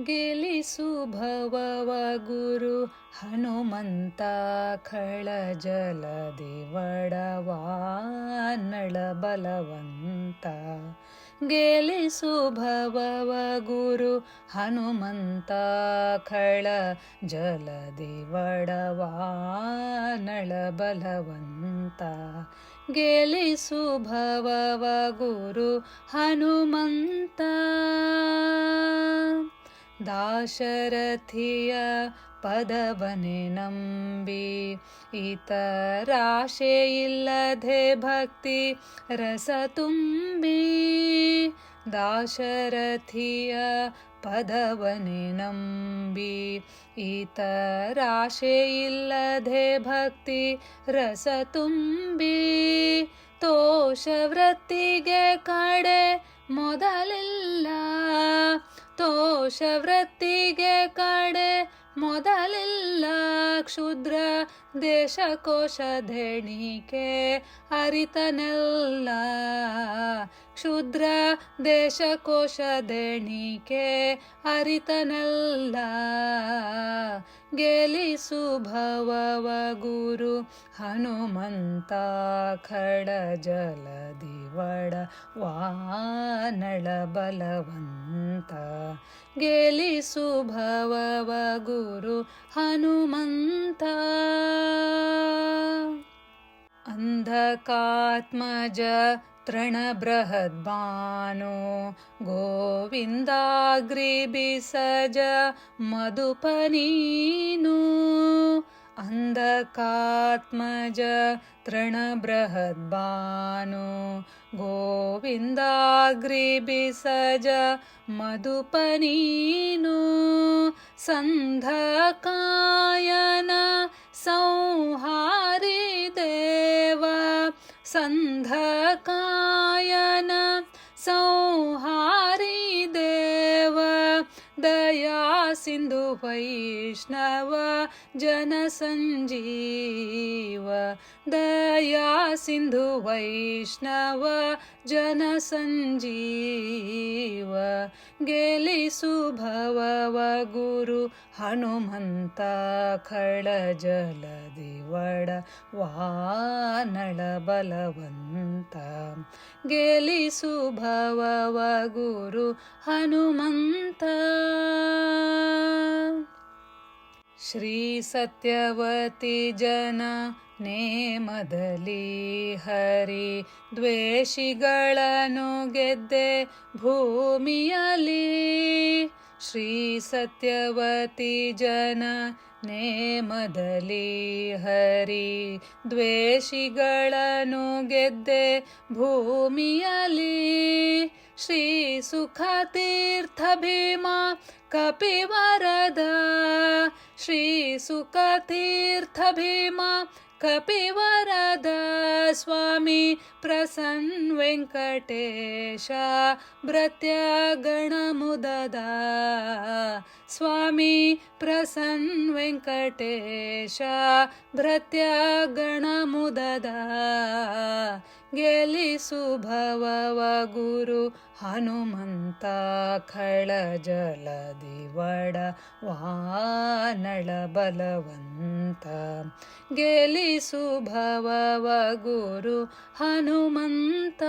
ಗೆಲಿಸು ಭವವ ಗುರು ಹನುಮಂತ ಖಳ ಜಲದಿ ವಡವಾನಳ ಬಲವಂತ. ಗೆಲಿಸು ಭವವ ಗುರು ಹನುಮಂತ ಖಳ ಜಲದಿ ವಡವಾನಳ ಬಲವಂತ. ಗೆಲಿಸು ಭವವ ಗುರು ಹನುಮಂತ. ದಾಶರಥಿಯ ಪದವನೆ ನಂಬಿ ಇತರಾಶೆ ಇಲ್ಲದೆ ಭಕ್ತಿ ರಸ ತುಂಬಿ. ದಾಶರಥಿಯ ಪದವನೆ ನಂಬಿ ಇತರಾಶೆ ಇಲ್ಲದೆ ಭಕ್ತಿ ರಸ ತುಂಬಿ. ತೋಷವೃತ್ತಿಗೆ ಕಡೆ ಮೊದಲಿಲ್ಲ, ತೋಷವೃತ್ತಿಗೆ ಕಡೆ ಮೊದಲಿಲ್ಲ. ಕ್ಷುದ್ರ ದೇಶಕೋಶದೆಣಿಕೆ ಅರಿತನೆಲ್ಲ, ಕ್ಷುದ್ರ ದೇಶಕೋಶದೆಣಿಕೆ ಅರಿತನೆಲ್ಲ. ಗೆಲಿಸು ಭವವ ಗುರು ಹನುಮಂತ ಖಳ ಜಲದಿ ವಡವಾನಳ ಬಲವಂತ. ಗೆಲಿಸು ಭವವ ಗುರು ಹನುಮಂತ. ಅಂಧಕಾತ್ಮಜ ತೃಣಬೃಹದ್ಭಾನೋ ಗೋವಿಂದಾಗ್ರಿಬಿಸಜ ಮಧುಪನೀನು. ಅಂಧಕಾತ್ಮಜ ತೃಣಬೃಹದ್ಭಾನೋ ಗೋವಿಂದಾಗ್ರಿಬಿಸಜ ಮಧುಪನೀನು. ಸಂಧಕಾಯನ ಸಂಹಾರಿ ದೇವ, ಸಂಧಕಾಯನ ಸಂಹಾರಿ ದೇವ. ದಯಾ ಸಿಂಧು ವೈಷ್ಣವ ಜನ ಸಂಜೀವ, ದಯಾ ಸಿಂಧು ವೈಷ್ಣವ ಜನ ಸಂಜೀವ. ಗೆಲಿಸು ಭವವ ಗುರು ಹನುಮಂತ ಖಳ ಜಲದಿ ವಡವಾನಳ ಬಲವಂತ. ಗೆಲಿಸು ಭವವ ಗುರು ಹನುಮಂತ. ಶ್ರೀ ಸತ್ಯವತಿ ಜನ ನೇಮದಲ್ಲಿ ಹರಿ ದ್ವೇಷಿಗಳನ್ನು ಗೆದ್ದೆ ಭೂಮಿಯಲ್ಲಿ. ಶ್ರೀ ಸತ್ಯವತಿ ಜನ ನೇಮದಲ್ಲಿ ಹರಿ ದ್ವೇಷಿಗಳನ್ನು ಗೆದ್ದೆ ಭೂಮಿಯಲ್ಲಿ. ಶ್ರೀ ಸುಖ ತೀರ್ಥ ಭೀಮ ಕಪಿವರದ, ಶ್ರೀ ಸುಖ ತೀರ್ಥ ಭೀಮ ಕಪಿವರದ. ಸ್ವಾಮಿ ಪ್ರಸನ್ನ ವೆಂಕಟೇಶ ಭೃತ್ಯಗಣ ಮುದದ. ಸ್ವಾಮಿ ಪ್ರಸನ್ನ ವೆಂಕಟೇಶ ಭೃತ್ಯಗಣ ಮುದದ. ಗೆಲಿಸು ಭವವ ಗುರು ಹನುಮಂತ ಖಳ ಜಲದಿ ವಡವಾನಳ ಬಲವಂತ. ಗೆಲಿಸು ಭವವ ಗುರು ಹನುಮಂತ.